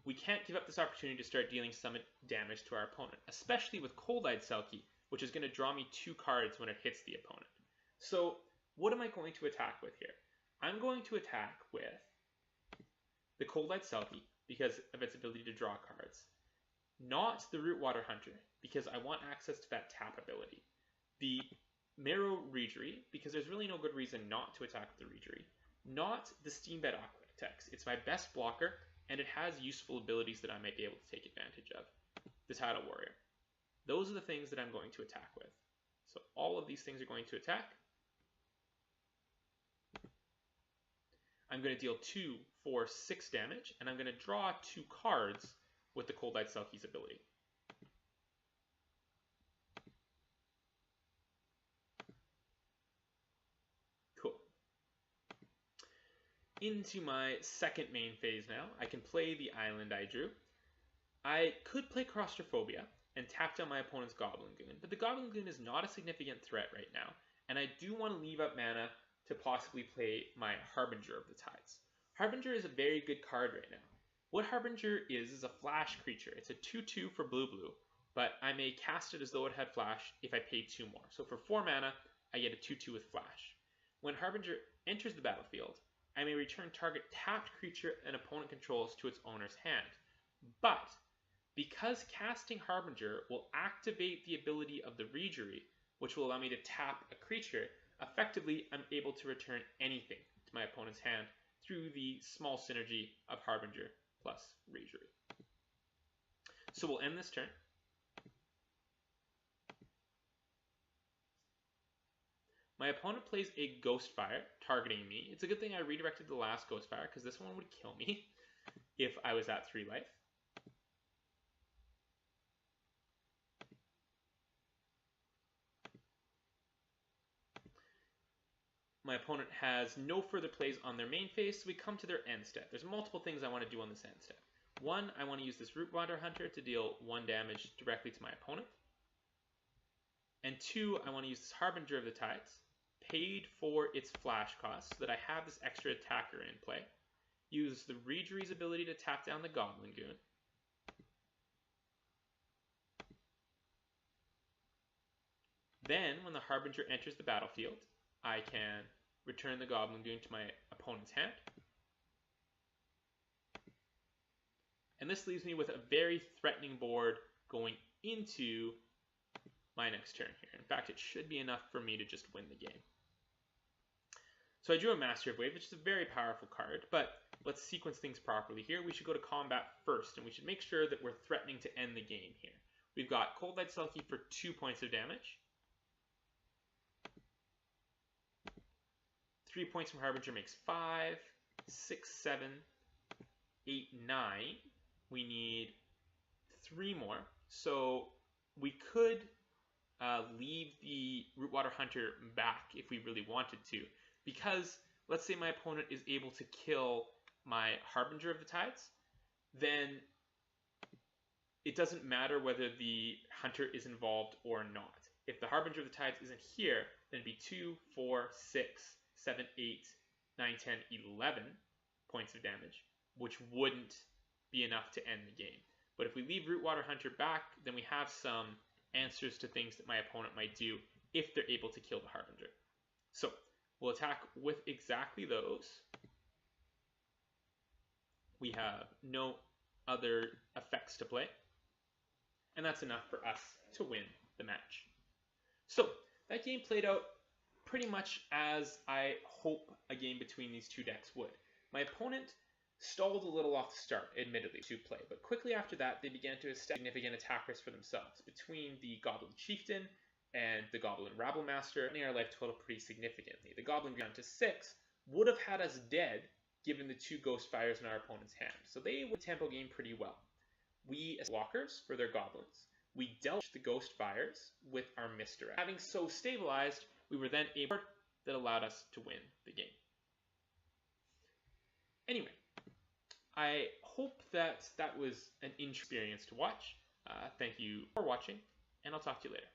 we can't give up this opportunity to start dealing some damage to our opponent, especially with Cold-Eyed Selkie, which is going to draw me 2 cards when it hits the opponent. So what am I going to attack with here? I'm going to attack with the Cold-Eyed Selkie because of its ability to draw cards. Not the Rootwater Hunter, because I want access to that tap ability. The Marrow Reejerey, because there's really no good reason not to attack with the Reejerey. Not the Steambed Aquatex. It's my best blocker, and it has useful abilities that I might be able to take advantage of. The Tidal Warrior. Those are the things that I'm going to attack with. So all of these things are going to attack. I'm going to deal 2, 4, 6 damage, and I'm going to draw 2 cards with the Cold-Eyed Selkie's ability. Cool. Into my second main phase now. I can play the island I drew. I could play Claustrophobia and tap down my opponent's Goblin Goon, but the Goblin Goon is not a significant threat right now, and I do want to leave up mana to possibly play my Harbinger of the Tides. Harbinger is a very good card right now. What Harbinger is a flash creature. It's a 2/2 for blue, but I may cast it as though it had flash if I pay 2 more. So for 4 mana, I get a 2/2 with flash. When Harbinger enters the battlefield, I may return target tapped creature an opponent controls to its owner's hand. But because casting Harbinger will activate the ability of the Reejerey, which will allow me to tap a creature, effectively I'm able to return anything to my opponent's hand through the small synergy of Harbinger plus Reejerey. So we'll end this turn. My opponent plays a Ghostfire, targeting me. It's a good thing I redirected the last Ghostfire, because this one would kill me if I was at 3 life. My opponent has no further plays on their main phase, so we come to their end step. There's multiple things I want to do on this end step. 1, I want to use this Rootwater Hunter to deal 1 damage directly to my opponent. And 2, I want to use this Harbinger of the Tides, paid for its flash cost, so that I have this extra attacker in play. Use the Reejerey's ability to tap down the Goblin Goon. Then, when the Harbinger enters the battlefield, I can return the Goblin Goon to my opponent's hand. And this leaves me with a very threatening board going into my next turn here. In fact, it should be enough for me to just win the game. So I drew a Master of Wave, which is a very powerful card, but let's sequence things properly here. We should go to combat first, and we should make sure that we're threatening to end the game here. We've got Cold-Eyed Selkie for 2 points of damage. 3 points from Harbinger makes 5, 6, 7, 8, 9. We need 3 more. So we could leave the Rootwater Hunter back if we really wanted to. Because let's say my opponent is able to kill my Harbinger of the Tides, then it doesn't matter whether the Hunter is involved or not. If the Harbinger of the Tides isn't here, then it'd be 2, 4, 6, 7, 8, 9, 10, 11 points of damage, which wouldn't be enough to end the game. But if we leave Rootwater Hunter back, then we have some answers to things that my opponent might do if they're able to kill the Harbinger. So we'll attack with exactly those. We have no other effects to play, and that's enough for us to win the match. So that game played out pretty much as I hope a game between these two decks would. My opponent stalled a little off the start, admittedly, to play, but quickly after that they began to establish significant attackers for themselves. Between the Goblin Chieftain and the Goblin Rabblemaster, our life total pretty significantly. The Goblin down to 6 would have had us dead given the 2 Ghostfires in our opponent's hand, so they would tempo game pretty well. We, as blockers for their Goblins, we dealt the Ghostfires with our Misdirect. Having so stabilized, we were then able that allowed us to win the game. Anyway, I hope that that was an interesting experience to watch. Thank you for watching, and I'll talk to you later.